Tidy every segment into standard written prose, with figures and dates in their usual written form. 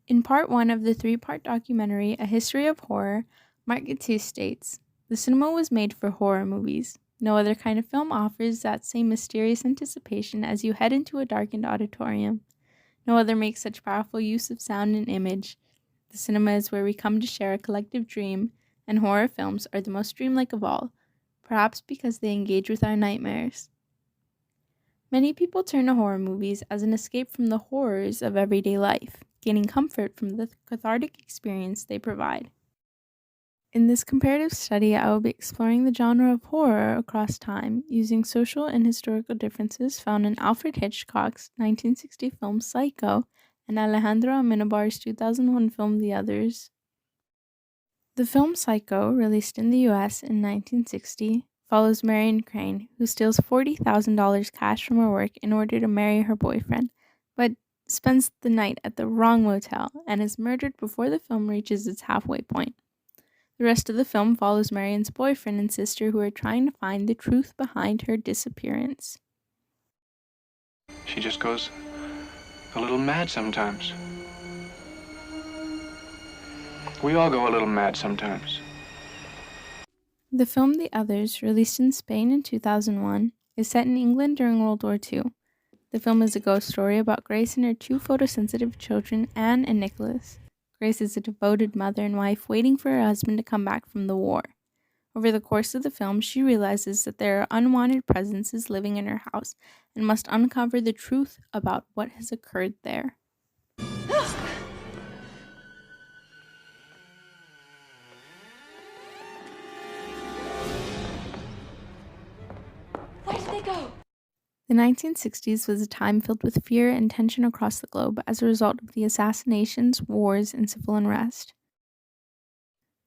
In part one of the three-part documentary, A History of Horror, Mark Gatiss states, "The cinema was made for horror movies. No other kind of film offers that same mysterious anticipation as you head into a darkened auditorium. No other makes such powerful use of sound and image. The cinema is where we come to share a collective dream, and horror films are the most dreamlike of all, perhaps because they engage with our nightmares." Many people turn to horror movies as an escape from the horrors of everyday life, gaining comfort from the cathartic experience they provide. In this comparative study, I will be exploring the genre of horror across time using social and historical differences found in Alfred Hitchcock's 1960 film Psycho and Alejandro Amenabar's 2001 film The Others. The film Psycho, released in the US in 1960, follows Marion Crane, who steals $40,000 cash from her work in order to marry her boyfriend, but spends the night at the wrong motel and is murdered before the film reaches its halfway point. The rest of the film follows Marion's boyfriend and sister who are trying to find the truth behind her disappearance. She just goes a little mad sometimes. We all go a little mad sometimes. The film The Others, released in Spain in 2001, is set in England during World War II. The film is a ghost story about Grace and her two photosensitive children, Anne and Nicholas. Grace is a devoted mother and wife waiting for her husband to come back from the war. Over the course of the film, she realizes that there are unwanted presences living in her house and must uncover the truth about what has occurred there. Where did they go? The 1960s was a time filled with fear and tension across the globe as a result of the assassinations, wars, and civil unrest.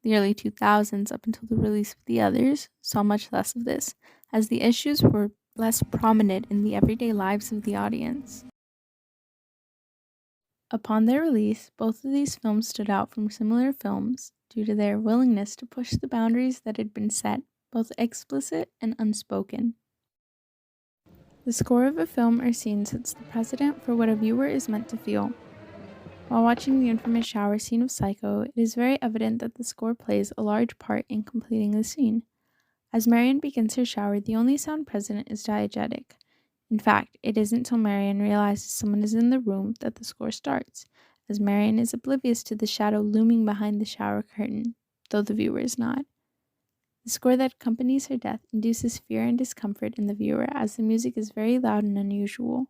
The early 2000s, up until the release of The Others, saw much less of this, as the issues were less prominent in the everyday lives of the audience. Upon their release, both of these films stood out from similar films due to their willingness to push the boundaries that had been set, both explicit and unspoken. The score of a film or scene sets the precedent for what a viewer is meant to feel. While watching the infamous shower scene of Psycho, it is very evident that the score plays a large part in completing the scene. As Marion begins her shower, the only sound present is diegetic. In fact, it isn't till Marion realizes someone is in the room that the score starts, as Marion is oblivious to the shadow looming behind the shower curtain, though the viewer is not. The score that accompanies her death induces fear and discomfort in the viewer, as the music is very loud and unusual.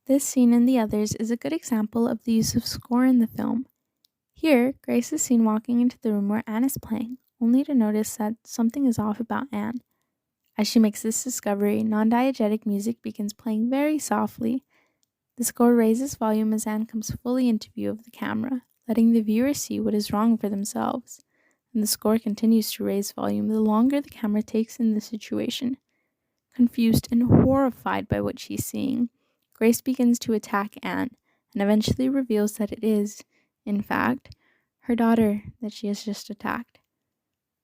This scene and the others is a good example of the use of score in the film. Here, Grace is seen walking into the room where Anne is playing, only to notice that something is off about Anne. As she makes this discovery, non-diegetic music begins playing very softly. The score raises volume as Anne comes fully into view of the camera, letting the viewer see what is wrong for themselves. And the score continues to raise volume the longer the camera takes in the situation. Confused and horrified by what she's seeing, Grace begins to attack Anne, and eventually reveals that it is, in fact, her daughter that she has just attacked.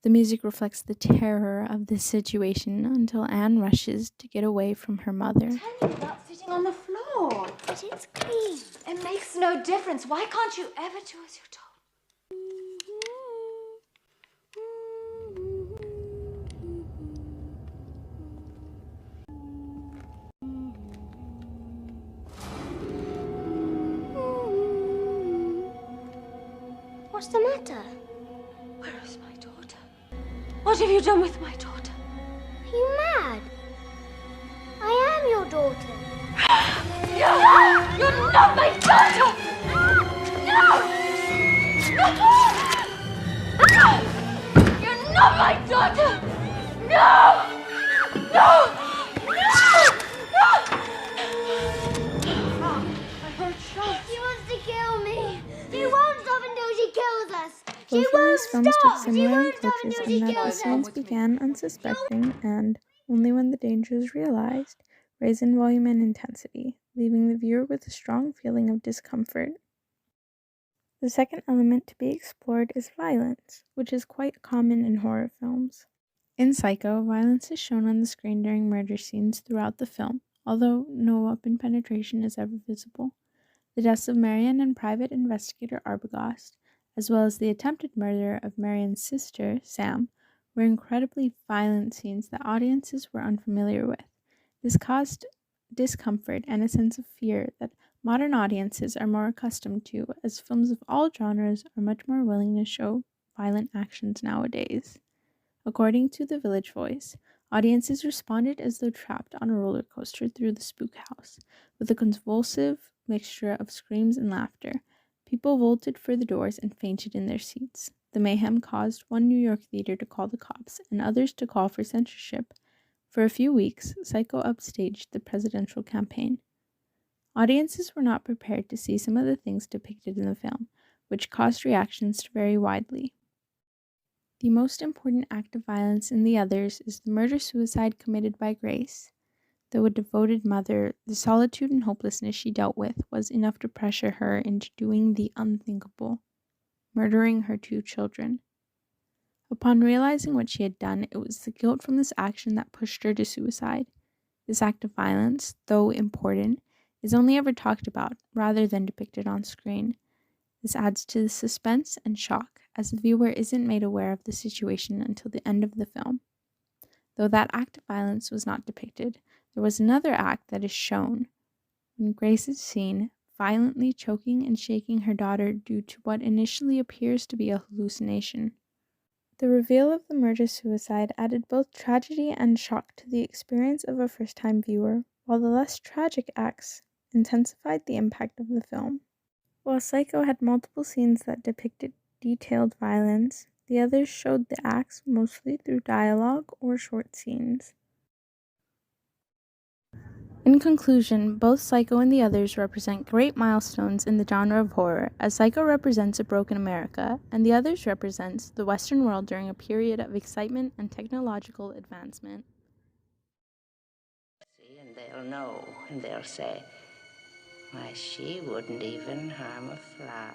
The music reflects the terror of this situation until Anne rushes to get away from her mother. Tell me about sitting on the floor. But it's clean. It makes no difference. Why can't you ever do as you're told? daughter. Where is my daughter? What have you done with my daughter? Are you mad? I am your daughter. No! You're not my daughter! No! No! You're not my daughter! No! No! I heard shots. She wants to kill me. She won't stop until she kills us. She Both of won't these films stop. took She similar won't stop approaches until in she that the kills us. scenes began unsuspecting and, only when the danger is realized, raise in volume and intensity, leaving the viewer with a strong feeling of discomfort. The second element to be explored is violence, which is quite common in horror films. In Psycho, violence is shown on the screen during murder scenes throughout the film, although no weapon penetration is ever visible. The deaths of Marion and Private Investigator Arbogast, as well as the attempted murder of Marion's sister, Sam, were incredibly violent scenes that audiences were unfamiliar with. This caused discomfort and a sense of fear that modern audiences are more accustomed to, as films of all genres are much more willing to show violent actions nowadays. According to The Village Voice, audiences responded as though trapped on a roller coaster through the spook house, with a convulsive mixture of screams and laughter. People bolted for the doors and fainted in their seats. The mayhem caused one New York theater to call the cops and others to call for censorship. For a few weeks, Psycho upstaged the presidential campaign. Audiences were not prepared to see some of the things depicted in the film, which caused reactions to vary widely. The most important act of violence in the others is the murder-suicide committed by Grace. Though a devoted mother, the solitude and hopelessness she dealt with was enough to pressure her into doing the unthinkable, murdering her 2 children. Upon realizing what she had done, it was the guilt from this action that pushed her to suicide. This act of violence, though important, is only ever talked about rather than depicted on screen. This adds to the suspense and shock, as the viewer isn't made aware of the situation until the end of the film. Though that act of violence was not depicted, there was another act that is shown, when Grace is seen violently choking and shaking her daughter due to what initially appears to be a hallucination. The reveal of the murder-suicide added both tragedy and shock to the experience of a first-time viewer, while the less tragic acts intensified the impact of the film. While Psycho had multiple scenes that depicted detailed violence, the others showed the acts mostly through dialogue or short scenes. In conclusion, both Psycho and the others represent great milestones in the genre of horror, as Psycho represents a broken America, and the others represents the Western world during a period of excitement and technological advancement. And they'll know, and they'll say, why, she wouldn't even harm a fly.